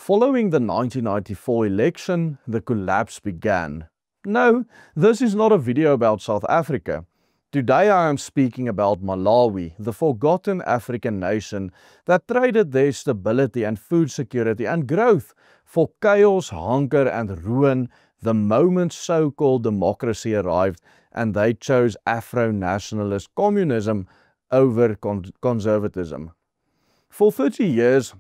Following the 1994 election, the collapse began. No, this is not a video about South Africa. Today I am speaking about Malawi, the forgotten African nation that traded their stability and food security and growth for chaos, hunger and ruin the moment so-called democracy arrived and they chose Afro-nationalist communism over conservatism. For 30 years,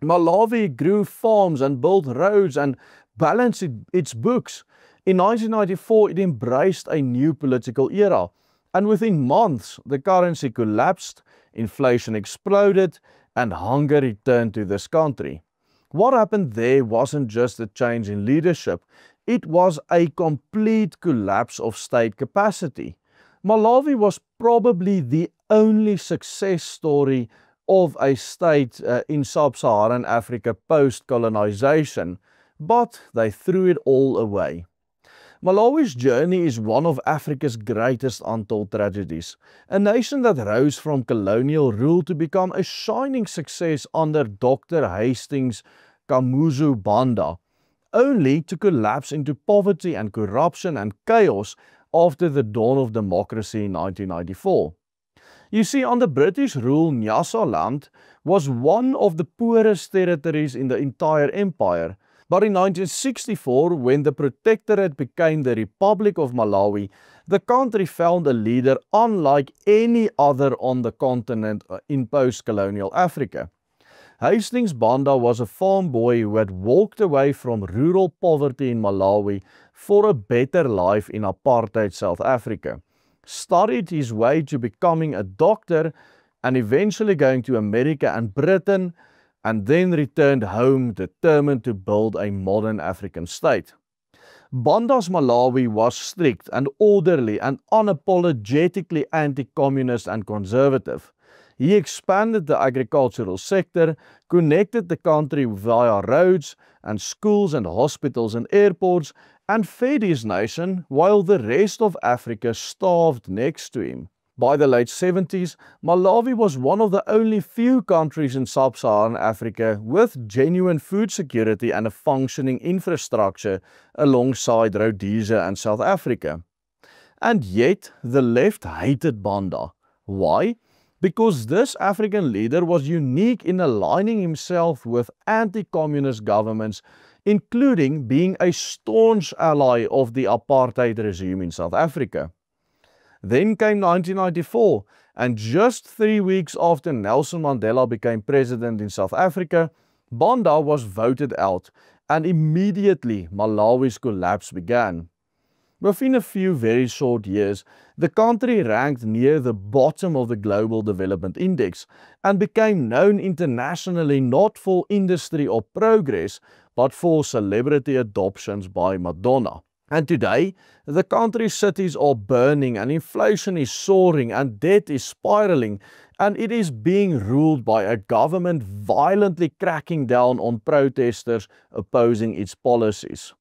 Malawi grew farms and built roads and balanced its books. In 1994, it embraced a new political era, and within months, the currency collapsed, inflation exploded, and hunger returned to this country. What happened there wasn't just a change in leadership, it was a complete collapse of state capacity. Malawi was probably the only success story of a state in sub-Saharan Africa post-colonization, but they threw it all away. Malawi's journey is one of Africa's greatest untold tragedies, a nation that rose from colonial rule to become a shining success under Dr. Hastings Kamuzu Banda, only to collapse into poverty and corruption and chaos after the dawn of democracy in 1994. You see, under British rule, Nyasaland was one of the poorest territories in the entire empire. But in 1964, when the Protectorate became the Republic of Malawi, the country found a leader unlike any other on the continent in post-colonial Africa. Hastings Banda was a farm boy who had walked away from rural poverty in Malawi for a better life in apartheid South Africa, studied his way to becoming a doctor and eventually going to America and Britain, and then returned home determined to build a modern African state. Banda's Malawi was strict and orderly and unapologetically anti-communist and conservative. He expanded the agricultural sector, connected the country via roads and schools and hospitals and airports, and fed his nation while the rest of Africa starved next to him. By the late 70s, Malawi was one of the only few countries in sub-Saharan Africa with genuine food security and a functioning infrastructure alongside Rhodesia and South Africa. And yet, the left hated Banda. Why? Because this African leader was unique in aligning himself with anti-communist governments, including being a staunch ally of the apartheid regime in South Africa. Then came 1994, and just 3 weeks after Nelson Mandela became president in South Africa, Banda was voted out, and immediately Malawi's collapse began. Within a few very short years, the country ranked near the bottom of the Global Development Index and became known internationally not for industry or progress, but for celebrity adoptions by Madonna. And today, the country's cities are burning and inflation is soaring and debt is spiraling, and it is being ruled by a government violently cracking down on protesters opposing its policies.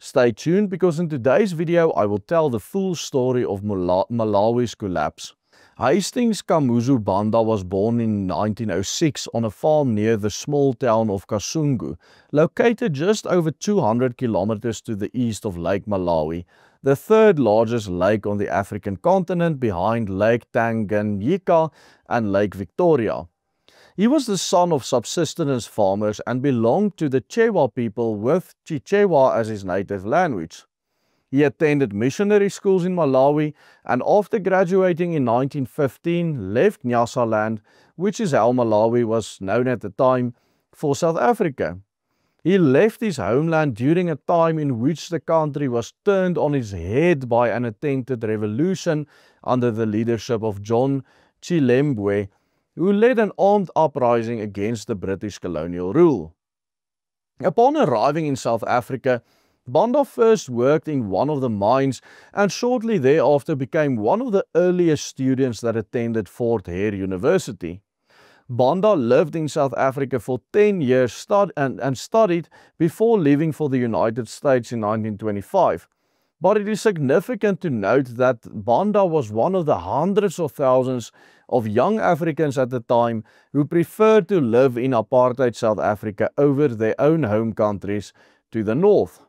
Stay tuned, because in today's video I will tell the full story of Malawi's collapse. Hastings Kamuzu Banda was born in 1906 on a farm near the small town of Kasungu, located just over 200 kilometers to the east of Lake Malawi, the third largest lake on the African continent behind Lake Tanganyika and Lake Victoria. He was the son of subsistence farmers and belonged to the Chewa people, with Chichewa as his native language. He attended missionary schools in Malawi and after graduating in 1915 left Nyasaland, which is how Malawi was known at the time, for South Africa. He left his homeland during a time in which the country was turned on its head by an attempted revolution under the leadership of John Chilembwe, who led an armed uprising against the British colonial rule. Upon arriving in South Africa, Banda first worked in one of the mines and shortly thereafter became one of the earliest students that attended Fort Hare University. Banda lived in South Africa for 10 years and studied before leaving for the United States in 1925. But it is significant to note that Banda was one of the hundreds of thousands of young Africans at the time who preferred to live in apartheid South Africa over their own home countries to the north.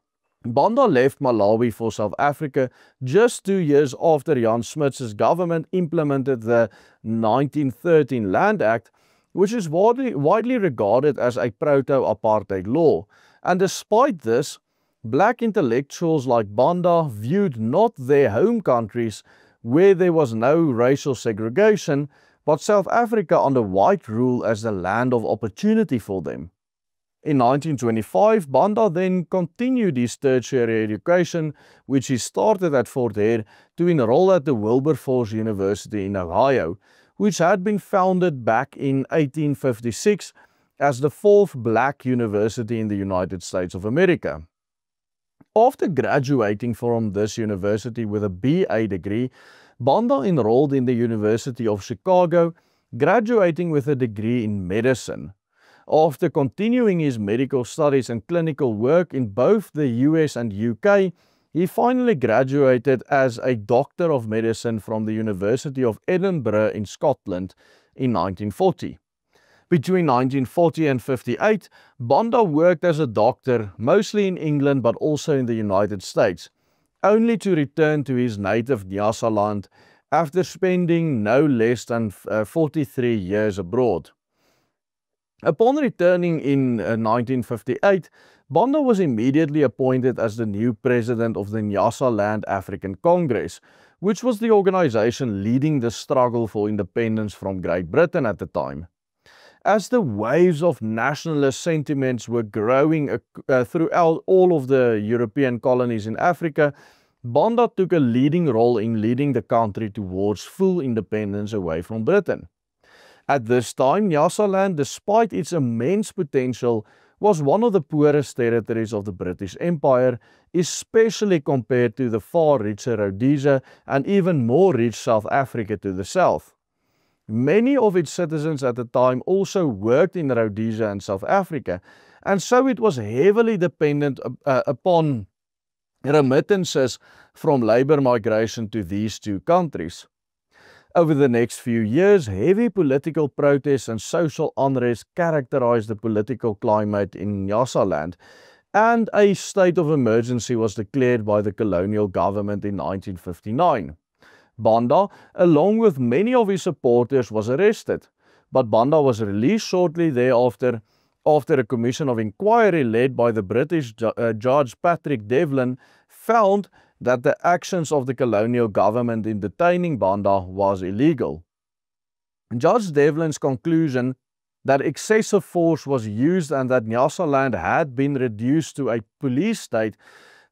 Banda left Malawi for South Africa just 2 years after Jan Smuts' government implemented the 1913 Land Act, which is widely regarded as a proto-apartheid law. And despite this, black intellectuals like Banda viewed not their home countries, where there was no racial segregation, but South Africa under white rule as the land of opportunity for them. In 1925, Banda then continued his tertiary education, which he started at Fort Hare, to enroll at the Wilberforce University in Ohio, which had been founded back in 1856 as the fourth black university in the United States of America. After graduating from this university with a BA degree, Banda enrolled in the University of Chicago, graduating with a degree in medicine. After continuing his medical studies and clinical work in both the US and UK, he finally graduated as a Doctor of Medicine from the University of Edinburgh in Scotland in 1940. Between 1940 and 58, Banda worked as a doctor, mostly in England but also in the United States, only to return to his native Nyasaland after spending no less than 43 years abroad. Upon returning in 1958, Banda was immediately appointed as the new president of the Nyasaland African Congress, which was the organization leading the struggle for independence from Great Britain at the time. As the waves of nationalist sentiments were growing throughout all of the European colonies in Africa, Banda took a leading role in leading the country towards full independence away from Britain. At this time, Nyasaland, despite its immense potential, was one of the poorest territories of the British Empire, especially compared to the far richer Rhodesia and even more rich South Africa to the south. Many of its citizens at the time also worked in Rhodesia and South Africa, and so it was heavily dependent upon remittances from labor migration to these two countries. Over the next few years, heavy political protests and social unrest characterized the political climate in Nyasaland, and a state of emergency was declared by the colonial government in 1959. Banda, along with many of his supporters, was arrested, but Banda was released shortly thereafter after a commission of inquiry led by the British Judge Patrick Devlin found that the actions of the colonial government in detaining Banda was illegal. Judge Devlin's conclusion that excessive force was used and that Nyasaland had been reduced to a police state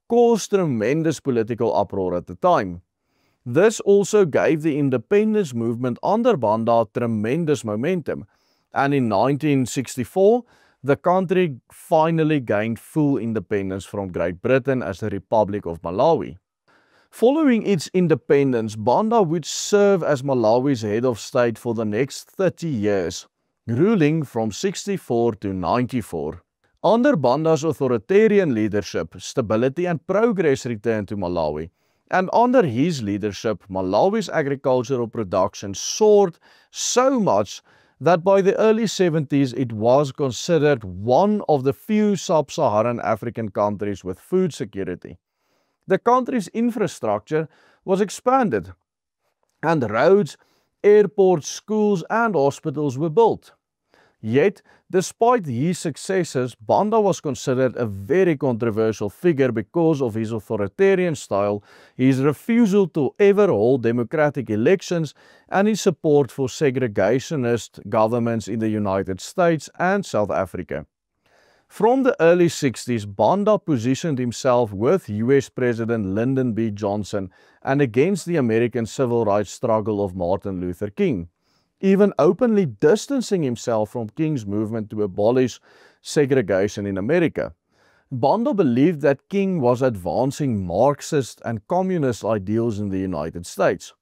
caused tremendous political uproar at the time. This also gave the independence movement under Banda tremendous momentum, and in 1964, the country finally gained full independence from Great Britain as the Republic of Malawi. Following its independence, Banda would serve as Malawi's head of state for the next 30 years, ruling from 64 to 94. Under Banda's authoritarian leadership, stability and progress returned to Malawi, and under his leadership, Malawi's agricultural production soared so much that by the early 70s it was considered one of the few sub-Saharan African countries with food security. The country's infrastructure was expanded, and roads, airports, schools and hospitals were built. Yet, despite his successes, Banda was considered a very controversial figure because of his authoritarian style, his refusal to ever hold democratic elections, and his support for segregationist governments in the United States and South Africa. From the early 60s, Banda positioned himself with US President Lyndon B. Johnson and against the American civil rights struggle of Martin Luther King, even openly distancing himself from King's movement to abolish segregation in America. Banda believed that King was advancing Marxist and communist ideals in the United States.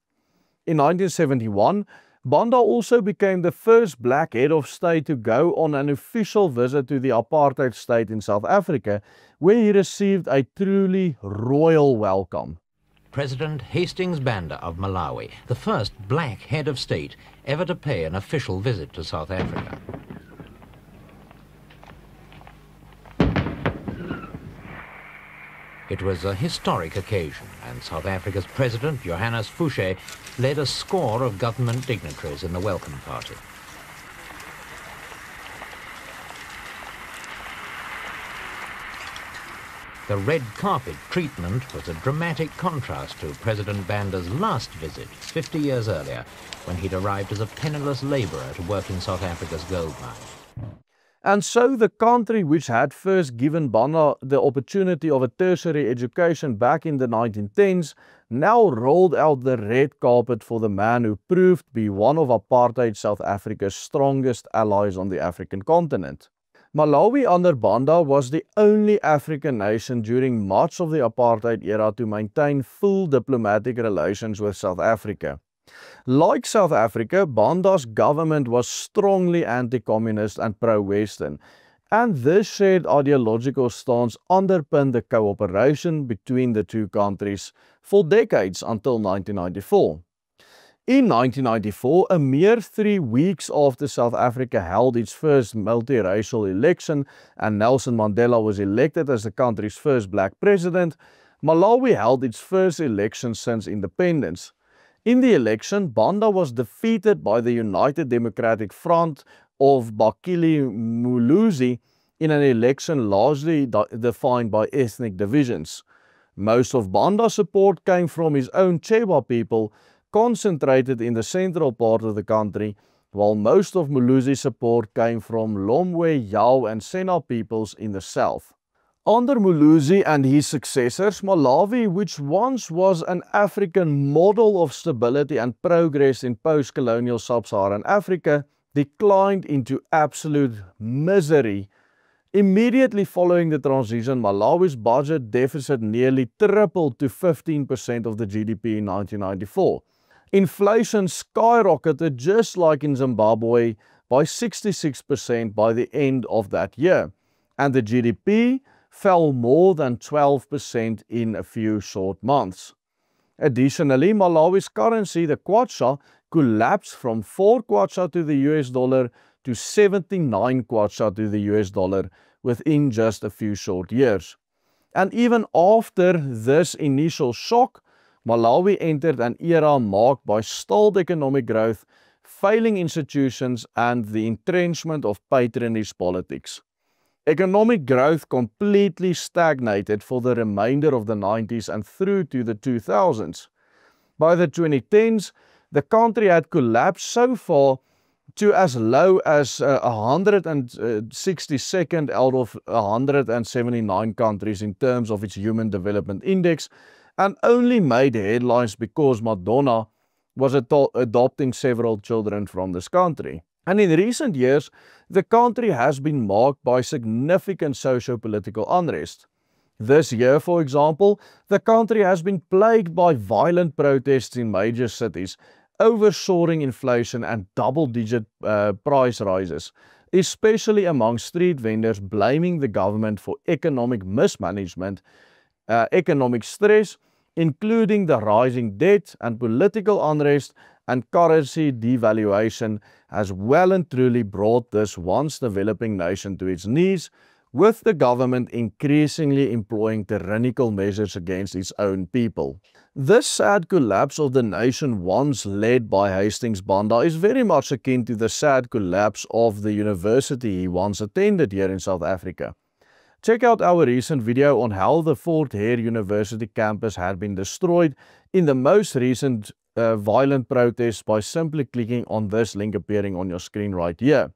In 1971, Banda also became the first black head of state to go on an official visit to the apartheid state in South Africa, where he received a truly royal welcome. President Hastings Banda of Malawi, the first black head of state ever to pay an official visit to South Africa. It was a historic occasion, and South Africa's President, Johannes Fouché, led a score of government dignitaries in the welcome party. The red carpet treatment was a dramatic contrast to President Banda's last visit 50 years earlier, when he'd arrived as a penniless labourer to work in South Africa's gold mine. And so the country which had first given Banda the opportunity of a tertiary education back in the 1910s now rolled out the red carpet for the man who proved to be one of apartheid South Africa's strongest allies on the African continent. Malawi under Banda was the only African nation during much of the apartheid era to maintain full diplomatic relations with South Africa. Like South Africa, Banda's government was strongly anti-communist and pro-Western, and this shared ideological stance underpinned the cooperation between the two countries for decades until 1994. In 1994, a mere 3 weeks after South Africa held its first multiracial election and Nelson Mandela was elected as the country's first black president, Malawi held its first election since independence. In the election, Banda was defeated by the United Democratic Front of Bakili Muluzi in an election largely defined by ethnic divisions. Most of Banda's support came from his own Cheba people, concentrated in the central part of the country, while most of Muluzi's support came from Lomwe, Yao and Sena peoples in the south. Under Muluzi and his successors, Malawi, which once was an African model of stability and progress in post-colonial sub-Saharan Africa, declined into absolute misery. Immediately following the transition, Malawi's budget deficit nearly tripled to 15% of the GDP in 1994. Inflation skyrocketed just like in Zimbabwe by 66% by the end of that year, and the GDP fell more than 12% in a few short months. Additionally, Malawi's currency, the kwacha, collapsed from 4 kwacha to the US dollar to 79 kwacha to the US dollar within just a few short years. And even after this initial shock, Malawi entered an era marked by stalled economic growth, failing institutions, and the entrenchment of patronage politics. Economic growth completely stagnated for the remainder of the 90s and through to the 2000s. By the 2010s, the country had collapsed so far to as low as 162nd out of 179 countries in terms of its Human Development Index, and only made headlines because Madonna was adopting several children from this country. And in recent years, the country has been marked by significant socio-political unrest. This year, for example, the country has been plagued by violent protests in major cities, over-soaring inflation and double-digit price rises, especially among street vendors blaming the government for economic mismanagement, economic stress, including the rising debt and political unrest and currency devaluation, has well and truly brought this once developing nation to its knees, with the government increasingly employing tyrannical measures against its own people. This sad collapse of the nation once led by Hastings Banda is very much akin to the sad collapse of the university he once attended here in South Africa. Check out our recent video on how the Fort Hare University campus had been destroyed in the most recent violent protests by simply clicking on this link appearing on your screen right here.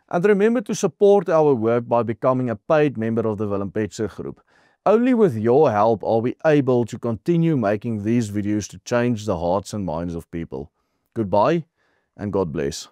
And remember to support our work by becoming a paid member of the Willem Petzer Group. Only with your help are we able to continue making these videos to change the hearts and minds of people. Goodbye and God bless.